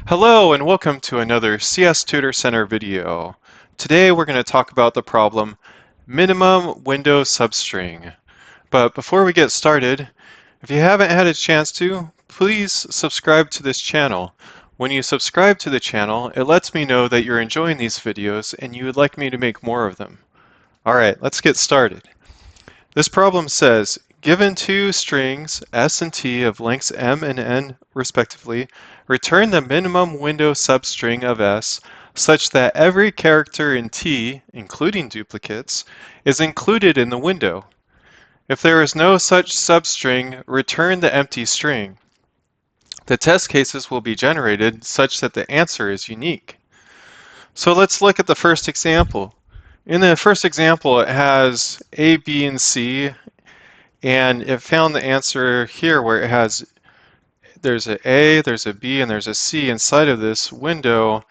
Hello and welcome to another CS Tutor Center video. Today we're going to talk about the problem minimum window substring. But before we get started, if you haven't had a chance to, please subscribe to this channel. When you subscribe to the channel, it lets me know that you're enjoying these videos and you would like me to make more of them. Alright, let's get started. This problem says, given two strings s and t of lengths m and n respectively, return the minimum window substring of s such that every character in t, including duplicates, is included in the window. If there is no such substring, return the empty string. The test cases will be generated such that the answer is unique. So let's look at the first example. In the first example, it has A, B, and C, and it found the answer here where it has, there's an A, there's a B, and there's a C inside of this window.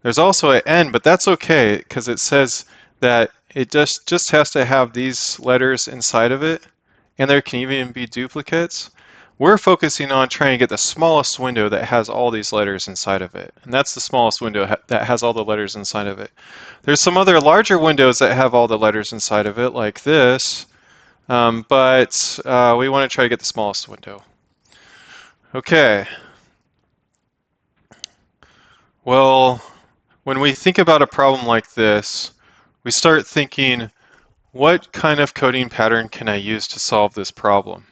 There's also an N, but that's okay because it says that it just has to have these letters inside of it, and there can even be duplicates. We're focusing on trying to get the smallest window that has all these letters inside of it, and that's the smallest window that has all the letters inside of it. There's some other larger windows that have all the letters inside of it, like this, but we want to try to get the smallest window. Okay. Well, when we think about a problem like this, we start thinking, what kind of coding pattern can I use to solve this problem?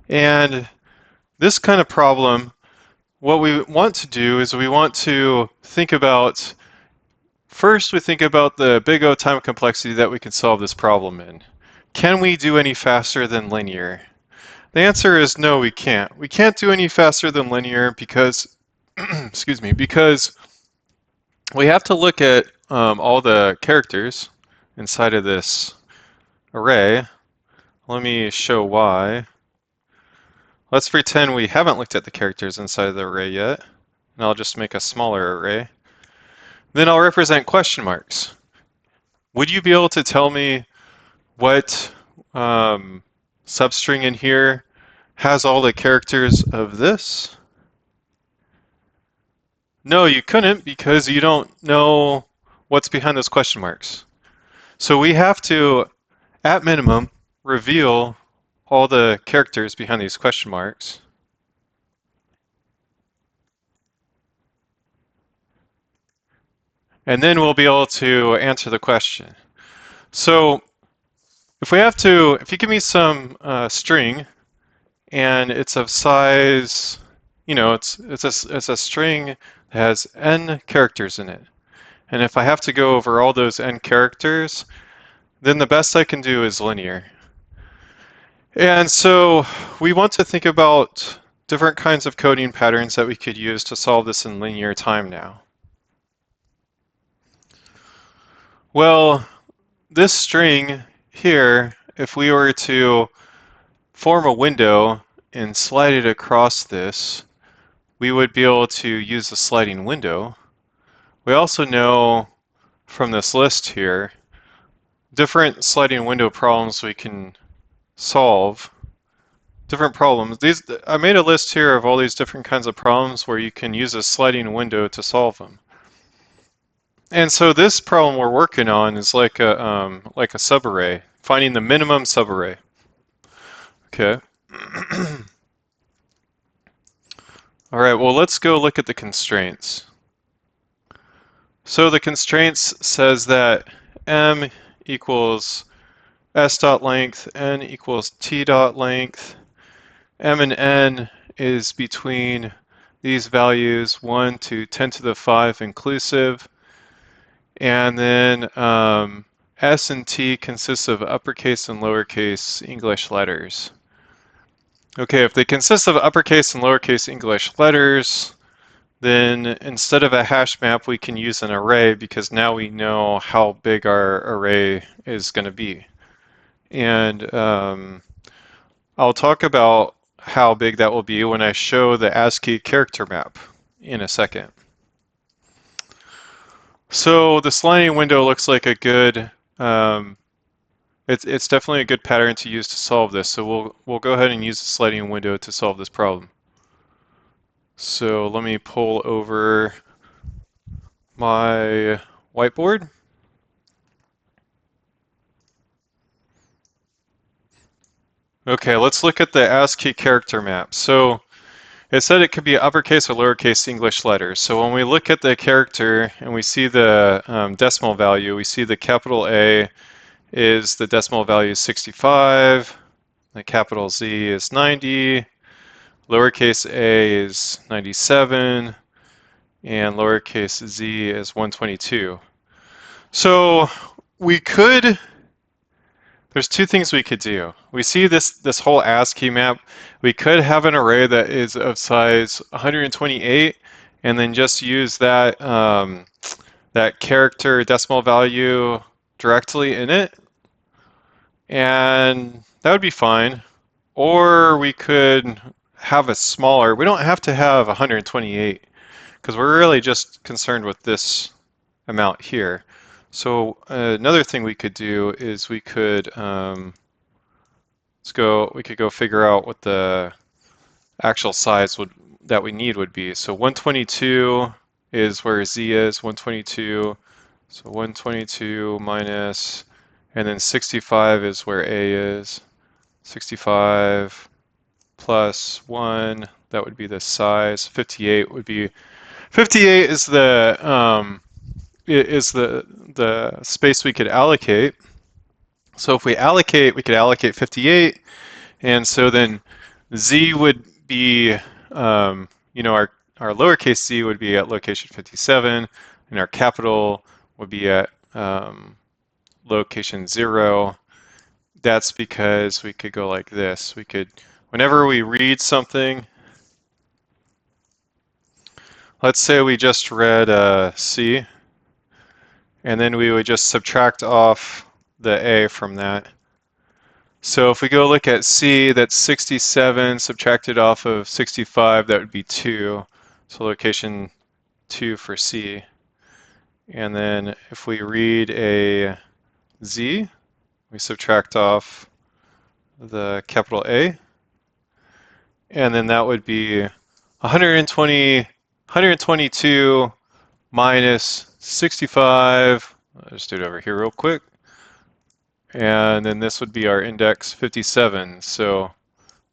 And this kind of problem, what we want to do is we want to think about, first we think about the big O time complexity that we can solve this problem in. Can we do any faster than linear? The answer is no, we can't. We can't do any faster than linear because, excuse me, because we have to look at all the characters inside of this array. Let me show why. Let's pretend we haven't looked at the characters inside of the array yet, and I'll just make a smaller array. Then I'll represent question marks. Would you be able to tell me what substring in here has all the characters of this? No, you couldn't because you don't know what's behind those question marks. So we have to, at minimum, reveal all the characters behind these question marks. And then we'll be able to answer the question. So if you give me some string and it's of size, it's a string that has n characters in it. And if I have to go over all those n characters, then the best I can do is linear. And so we want to think about different kinds of coding patterns that we could use to solve this in linear time now. Well, this string here, if we were to form a window and slide it across this, we would be able to use the sliding window. We also know from this list here, different sliding window problems we can solve. Different problems. I made a list here of all these different kinds of problems where you can use a sliding window to solve them. And so this problem we're working on is like a subarray, finding the minimum subarray. Okay. All right, well, let's go look at the constraints. So the constraints says that m equals s dot length, n equals t dot length, m and n is between these values 1 to 10 to the 5 inclusive, and then s and t consists of uppercase and lowercase English letters. Okay, if they consist of uppercase and lowercase English letters, then instead of a hash map, we can use an array because now we know how big our array is going to be. And I'll talk about how big that will be when I show the ASCII character map in a second. So the sliding window looks like a good, it's definitely a good pattern to use to solve this. So we'll go ahead and use the sliding window to solve this problem. So let me pull over my whiteboard. Okay, let's look at the ASCII character map. So it said it could be uppercase or lowercase English letters. So when we look at the character and we see the decimal value, we see the capital A is the decimal value 65, the capital Z is 90, lowercase a is 97, and lowercase z is 122. So we could, there's two things we could do. We see this whole ASCII map. We could have an array that is of size 128 and then just use that, that character decimal value directly in it. And that would be fine. Or we could have a smaller, we don't have to have 128 because we're really just concerned with this amount here. So another thing we could do is we could we could go figure out what the actual size that we need would be. So 122 is where Z is, 122. So 122 minus, and then 65 is where A is. 65 plus 1, that would be the size. 58 would be, 58 is the space we could allocate. So if we allocate, we could allocate 58, and so then Z would be, you know, our lowercase z would be at location 57, and our capital would be at location 0. That's because we could go like this. We could, whenever we read something, let's say we just read C, and then we would just subtract off the A from that. So if we go look at C, that's 67 subtracted off of 65, that would be 2. So location 2 for C. And then if we read a Z, we subtract off the capital A. And then that would be 122 minus 65. I'll just do it over here real quick. And then this would be our index 57, so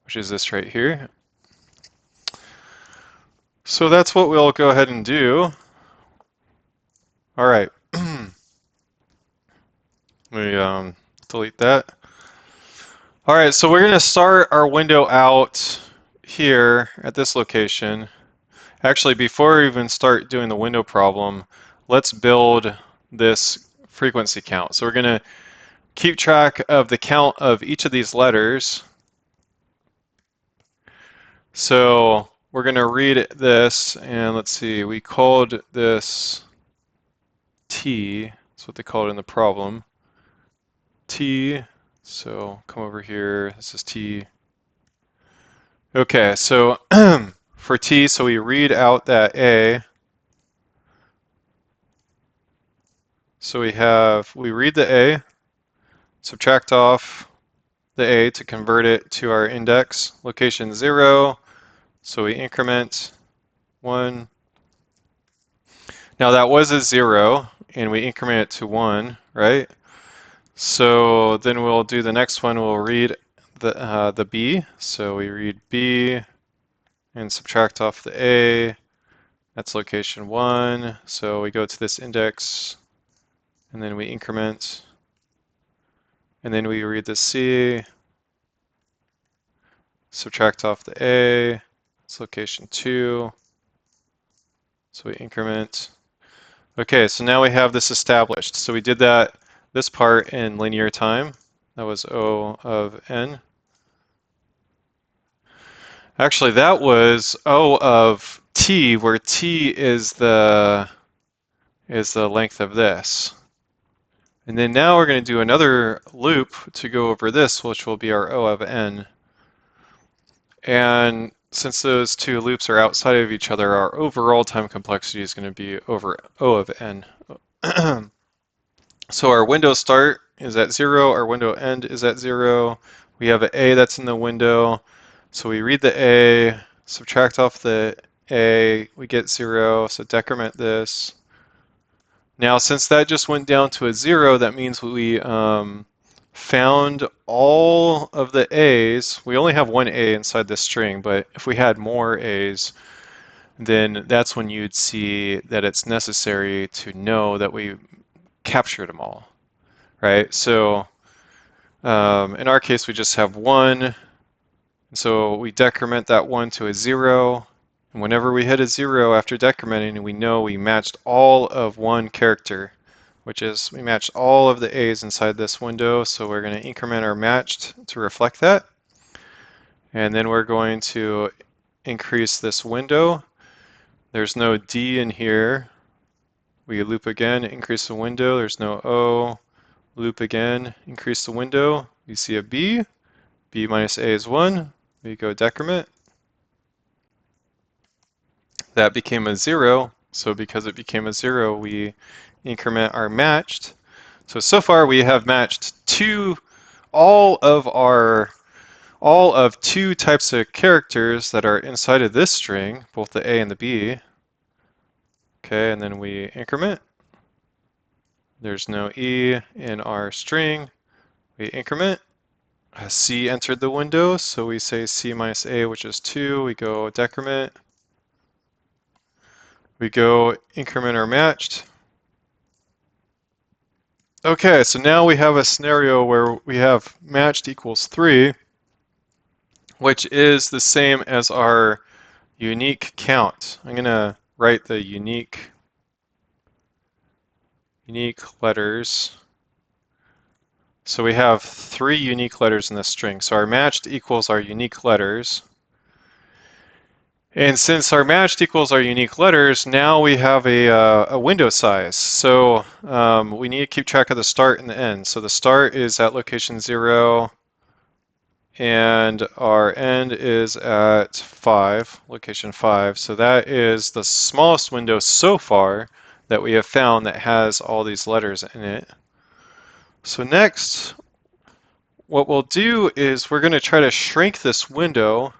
which is this right here. So that's what we'll go ahead and do. All right. Let me delete that. All right, so we're going to start our window out here at this location. Actually, before we even start doing the window problem, let's build this frequency count. So we're going to keep track of the count of each of these letters. So we're going to read this, and let's see, we called this T. That's what they called it in the problem. T. So come over here. This is T. Okay, so for T, so we read out that A. So we read the A, subtract off the A to convert it to our index, location 0. So we increment 1. Now that was a 0, and we increment it to 1, right? So then we'll do the next one. We'll read the B. So we read B and subtract off the A. That's location 1. So we go to this index, and then we increment. And then we read the C, subtract off the A. It's location 2. So we increment. Okay, so now we have this established. So we did this part in linear time. That was O of n. Actually, that was O of t, where t is the length of this. And then now we're going to do another loop to go over this, which will be our O of n. And since those two loops are outside of each other, our overall time complexity is going to be over O of n. So our window start is at 0, our window end is at 0. We have an A that's in the window. So we read the A, subtract off the A, we get 0, so decrement this. Now, since that just went down to a 0, that means we found all of the A's. We only have one A inside this string, but if we had more A's, then that's when you'd see that it's necessary to know that we captured them all, right? So in our case, we just have one. So we decrement that one to a 0. And whenever we hit a 0 after decrementing, we know we matched all of one character, which is we matched all of the A's inside this window. So we're going to increment our matched to reflect that. And then we're going to increase this window. There's no D in here. We loop again, increase the window. There's no O. Loop again, increase the window. You see a B. B minus A is 1. We go decrement. That became a 0. So because it became a 0, we increment our matched. So far we have matched all of two types of characters that are inside of this string, both the A and the B. Okay, and then we increment. There's no E in our string. We increment. C entered the window, so we say C minus A, which is 2. We go decrement. We go increment our matched. Okay, so now we have a scenario where we have matched equals 3, which is the same as our unique count. I'm going to write the unique letters. So we have 3 unique letters in this string. So our matched equals our unique letters. And since our matched equals our unique letters, now we have a window size. So we need to keep track of the start and the end. So the start is at location 0, and our end is at 5, location 5. So that is the smallest window so far that we have found that has all these letters in it. So next, what we'll do is we're going to try to shrink this window.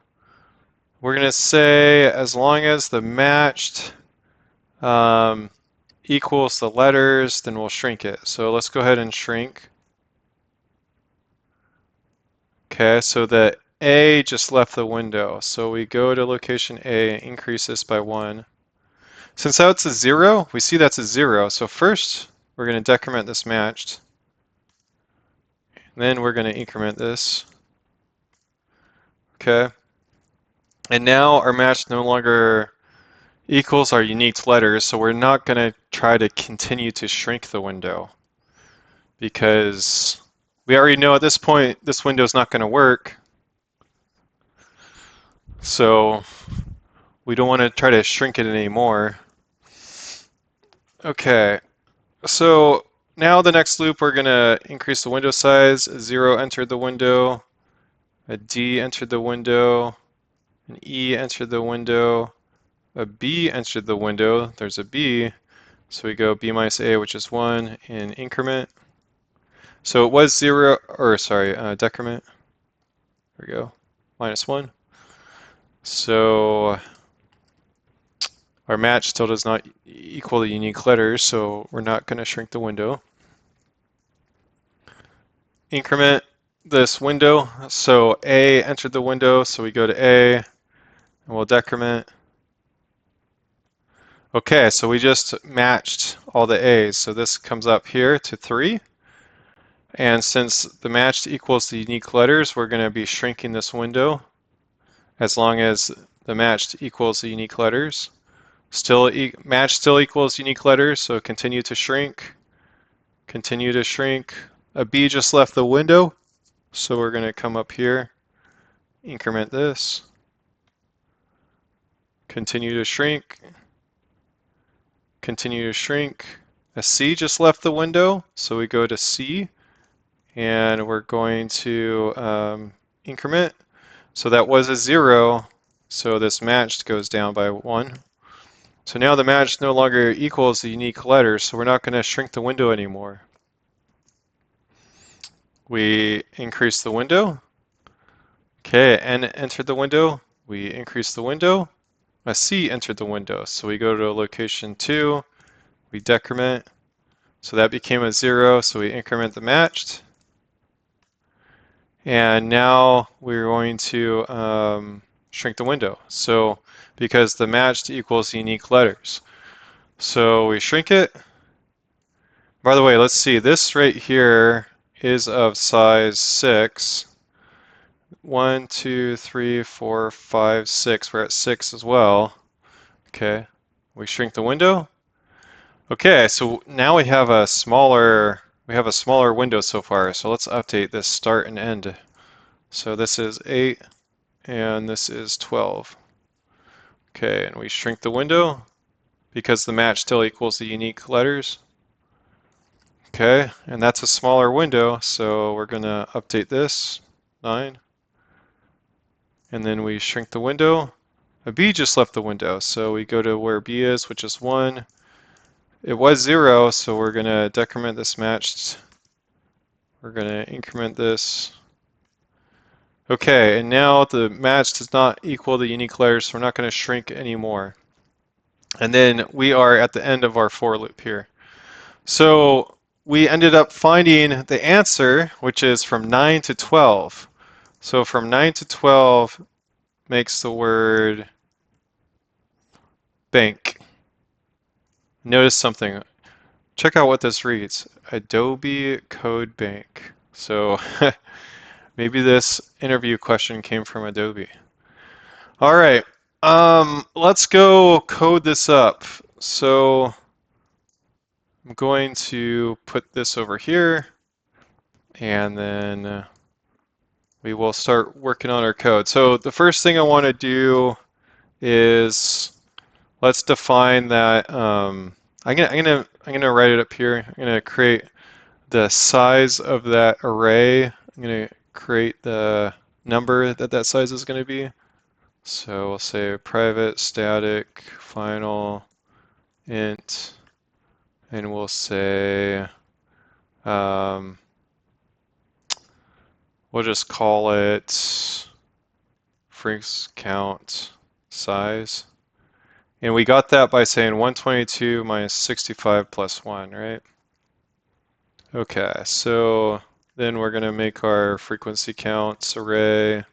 We're going to say as long as the matched equals the letters, then we'll shrink it. So let's go ahead and shrink. Okay, so the A just left the window. So we go to location A and increase this by 1. Since that's a 0, we see that's a 0. So first, we're going to decrement this matched. And then we're going to increment this. Okay. And now our match no longer equals our unique letters, so we're not going to try to continue to shrink the window because we already know at this point this window is not going to work. So we don't want to try to shrink it anymore. Okay, so now the next loop we're going to increase the window size. 0 entered the window, a D entered the window, an E entered the window, a B entered the window. There's a B, so we go B minus A, which is 1, in increment. So it was 0, or sorry, decrement. There we go, minus 1. So our match still does not equal the unique letters, so we're not going to shrink the window. Increment this window. So A entered the window, so we go to A, and we'll decrement. Okay, so we just matched all the A's. So this comes up here to 3. And since the matched equals the unique letters, we're going to be shrinking this window as long as the matched equals the unique letters. Match still equals unique letters, so continue to shrink. Continue to shrink. A B just left the window, so we're going to come up here, increment this. Continue to shrink. Continue to shrink. A C just left the window, so we go to C, and we're going to increment. So that was a 0, so this matched goes down by 1. So now the match no longer equals the unique letters, so we're not going to shrink the window anymore. We increase the window. Okay, N entered the window. We increase the window. a C entered the window. So we go to location 2, we decrement. So that became a 0, so we increment the matched. And now we're going to shrink the window. So because the matched equals unique letters. So we shrink it. By the way, let's see, this right here is of size 6. 1, 2, 3, 4, 5, 6. We're at 6 as well. Okay, we shrink the window. Okay, so now we have a smaller window so far. So let's update this start and end. So this is 8 and this is 12. Okay, and we shrink the window because the match still equals the unique letters. Okay, and that's a smaller window, so we're going to update this, 9. And then we shrink the window. A B just left the window, so we go to where B is, which is 1. It was 0, so we're going to decrement this matched. We're going to increment this. Okay, and now the match does not equal the unique letters, so we're not going to shrink anymore. And then we are at the end of our for loop here. So we ended up finding the answer, which is from 9 to 12. So from 9 to 12 makes the word bank. Notice something. Check out what this reads. Adobe Code Bank. So maybe this interview question came from Adobe. All right, let's go code this up. So I'm going to put this over here, and then we will start working on our code. So the first thing I want to do is let's define that. I'm gonna write it up here. I'm gonna create the size of that array. I'm gonna create the number that that size is going to be. So we'll say private static final int, and we'll say we'll just call it freaks count size. And we got that by saying 122 minus 65 plus 1, right? Okay, so then we're going to make our frequency counts array.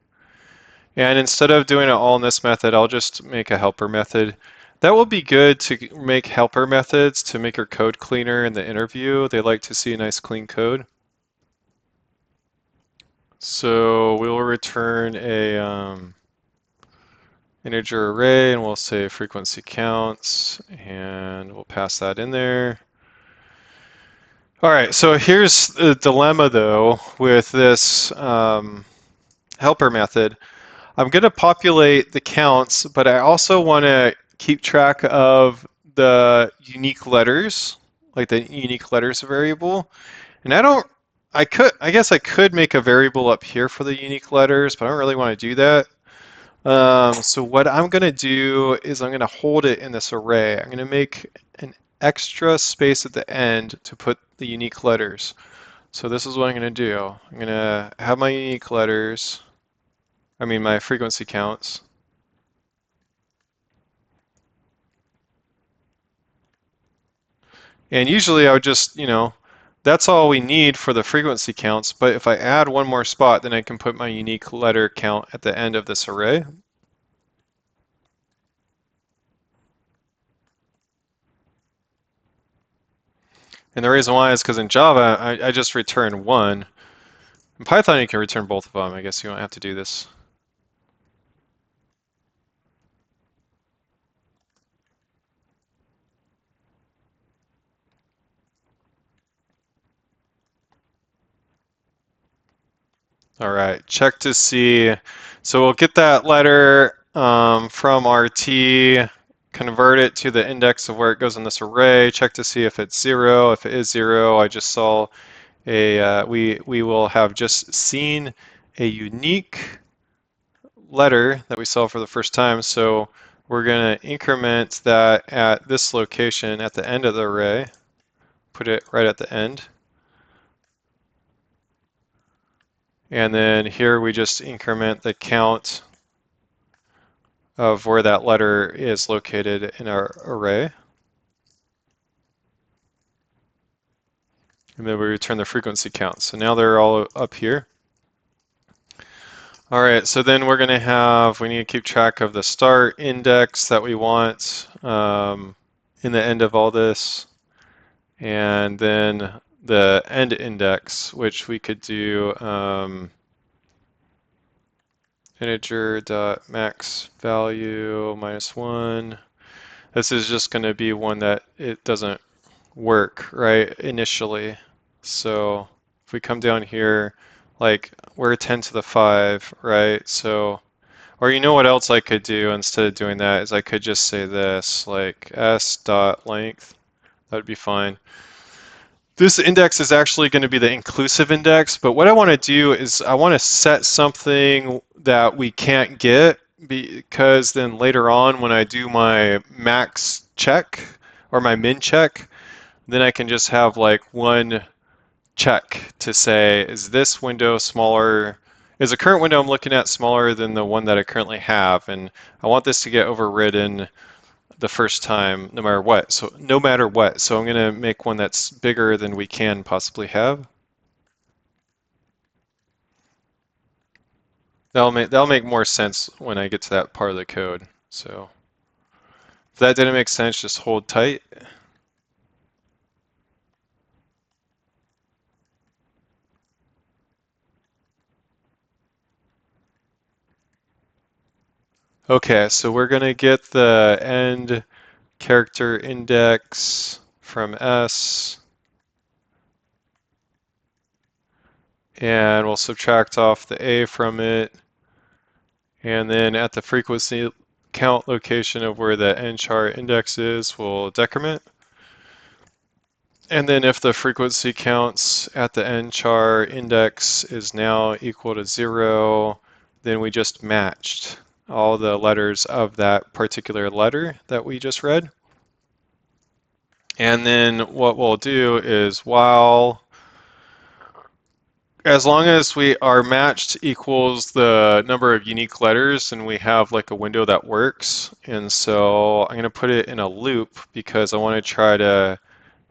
And instead of doing it all in this method, I'll just make a helper method. That will be good to make helper methods to make your code cleaner in the interview. They like to see nice clean code. So we'll return a integer array, and we'll say frequency counts, and we'll pass that in there. All right, so here's the dilemma though with this helper method. I'm going to populate the counts, but I also want to keep track of the unique letters, like the unique letters variable. And I guess I could make a variable up here for the unique letters, but I don't really want to do that. So what I'm going to do is I'm going to hold it in this array. I'm going to make an extra space at the end to put the unique letters. So this is what I'm going to do. I'm going to have my unique letters, my frequency counts. And usually I would just, that's all we need for the frequency counts. But if I add one more spot, then I can put my unique letter count at the end of this array. And the reason why is because in Java, I just return one. In Python, you can return both of them. I guess you don't have to do this. All right, check to see. So we'll get that letter from RT, convert it to the index of where it goes in this array, check to see if it's 0. If it is 0, I just saw we will have just seen a unique letter that we saw for the first time. So we're going to increment that at this location at the end of the array, put it right at the end. And then here we just increment the count of where that letter is located in our array. And then we return the frequency count. So now they're all up here. All right, so then we need to keep track of the start index that we want in the end of all this, and then the end index, which we could do integer dot max value -1. This is just going to be one that it doesn't work right initially. So if we come down here, like we're 10 to the 5, right? So, or you know what else I could do instead of doing that is I could just say this, like s dot length. That would be fine. This index is actually going to be the inclusive index, but what I want to do is I want to set something that we can't get, because then later on when I do my max check or my min check, then I can just have like one check to say, is this window smaller? Is the current window I'm looking at smaller than the one that I currently have? And I want this to get overridden the first time, no matter what. So no matter what. So I'm going to make one that's bigger than we can possibly have. That'll make more sense when I get to that part of the code. So if that didn't make sense, just hold tight. Okay, so we're going to get the end character index from S, and we'll subtract off the A from it, and then at the frequency count location of where the nchar index is, we'll decrement. And then if the frequency counts at the nchar index is now equal to 0, then we just matched all the letters of that particular letter that we just read. And then what we'll do is while, as long as we are matched equals the number of unique letters, and we have like a window that works. And so I'm going to put it in a loop because I want to try to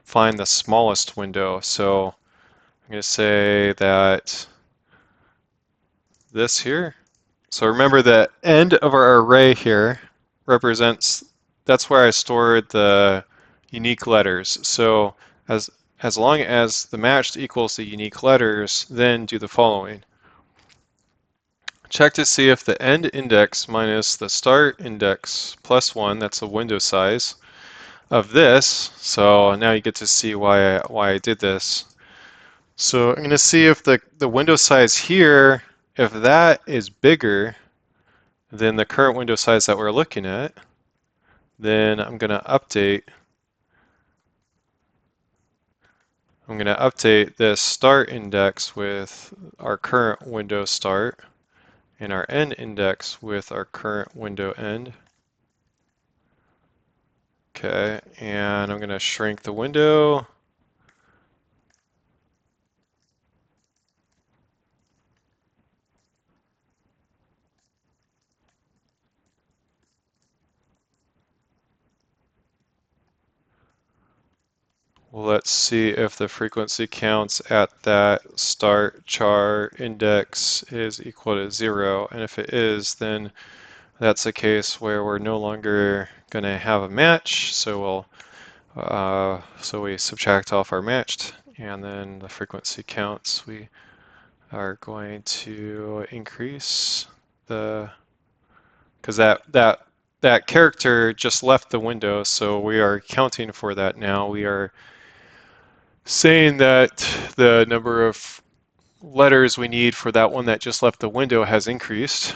find the smallest window. So I'm going to say that this here. So remember the end of our array here represents, that's where I stored the unique letters. So as long as the matched equals the unique letters, then do the following. Check to see if the end index minus the start index plus 1, that's the window size, of this. So now you get to see why I did this. So I'm going to see if the window size here, if that is bigger than the current window size that we're looking at, then I'm going to update this start index with our current window start and our end index with our current window end. Okay, and I'm going to shrink the window. Let's see if the frequency counts at that start char index is equal to 0. And if it is, then that's a case where we're no longer going to have a match. So we subtract off our matched, and then the frequency counts. We are going to increase the, because that character just left the window, so we are counting for that now. We are saying that the number of letters we need for that one that just left the window has increased.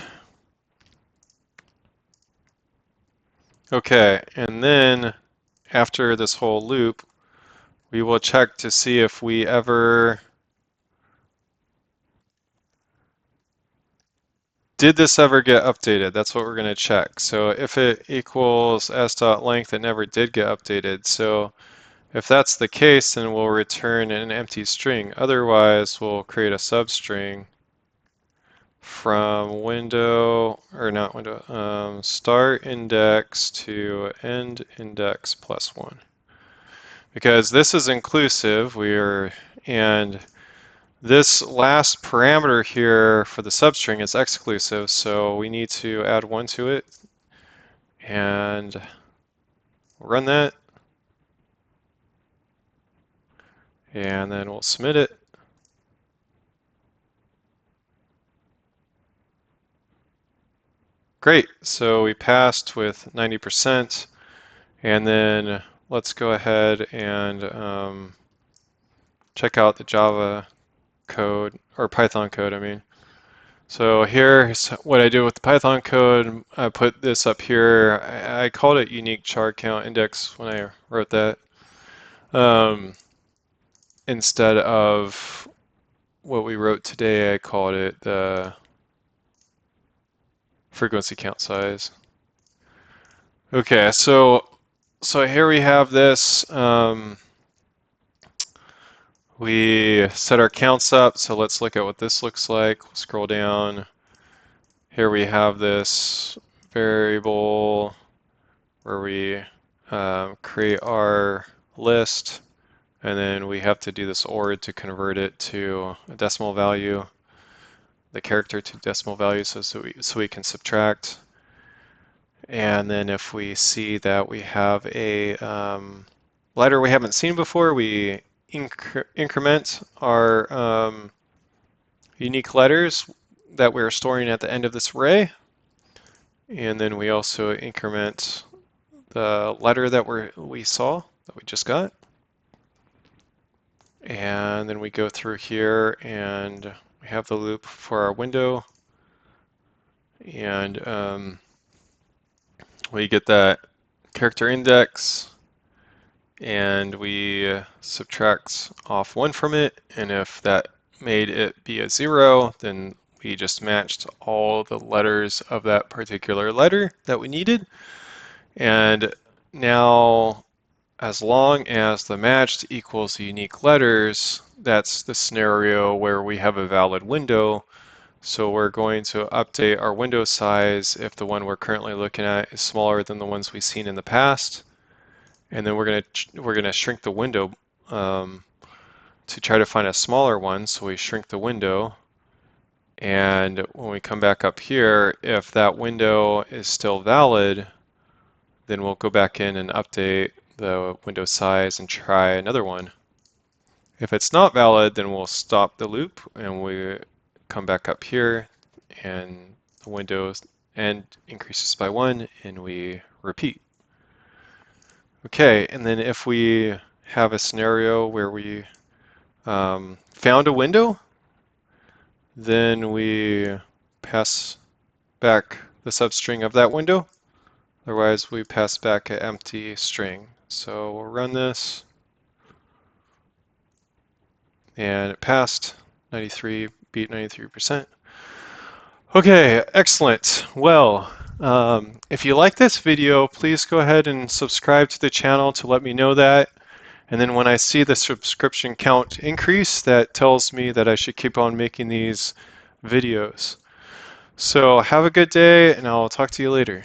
Okay, and then after this whole loop, we will check to see if we ever did this ever get updated. That's what we're going to check. So if it equals s.length, it never did get updated. So if that's the case, then we'll return an empty string. Otherwise, we'll create a substring from window, or not window, start index to end index plus 1. Because this is inclusive, and this last parameter here for the substring is exclusive, so we need to add 1 to it. And run that. And then we'll submit it. Great, so we passed with 90%. And then let's go ahead and check out the Java code, or Python code, I mean. So here's what I do with the Python code. I put this up here. I called it unique char count index when I wrote that, instead of what we wrote today. I called it the frequency count size. Okay, so here we have this. We set our counts up, so let's look at what this looks like. We'll scroll down. Here we have this variable where we create our list, and then we have to do this OR to convert it to a decimal value, the character to decimal value, so we can subtract. And then if we see that we have a letter we haven't seen before, we increment our unique letters that we're storing at the end of this array. And then we also increment the letter that we just got. And then we go through here and we have the loop for our window. And we get that character index, and we subtract off 1 from it, and if that made it be a 0, then we just matched all the letters of that particular letter that we needed. And now, as long as the matched equals the unique letters, that's the scenario where we have a valid window. So we're going to update our window size if the one we're currently looking at is smaller than the ones we've seen in the past. And then we're gonna shrink the window to try to find a smaller one. So we shrink the window, and when we come back up here, if that window is still valid, then we'll go back in and update the window size and try another one. If it's not valid, then we'll stop the loop and we come back up here, and the window end increases by 1, and we repeat. Okay, and then if we have a scenario where we found a window, then we pass back the substring of that window. Otherwise, we pass back an empty string. So we'll run this, and it passed. 93, beat 93%. Okay, excellent. Well, if you like this video, please go ahead and subscribe to the channel to let me know that. And then when I see the subscription count increase, that tells me that I should keep on making these videos. So have a good day, and I'll talk to you later.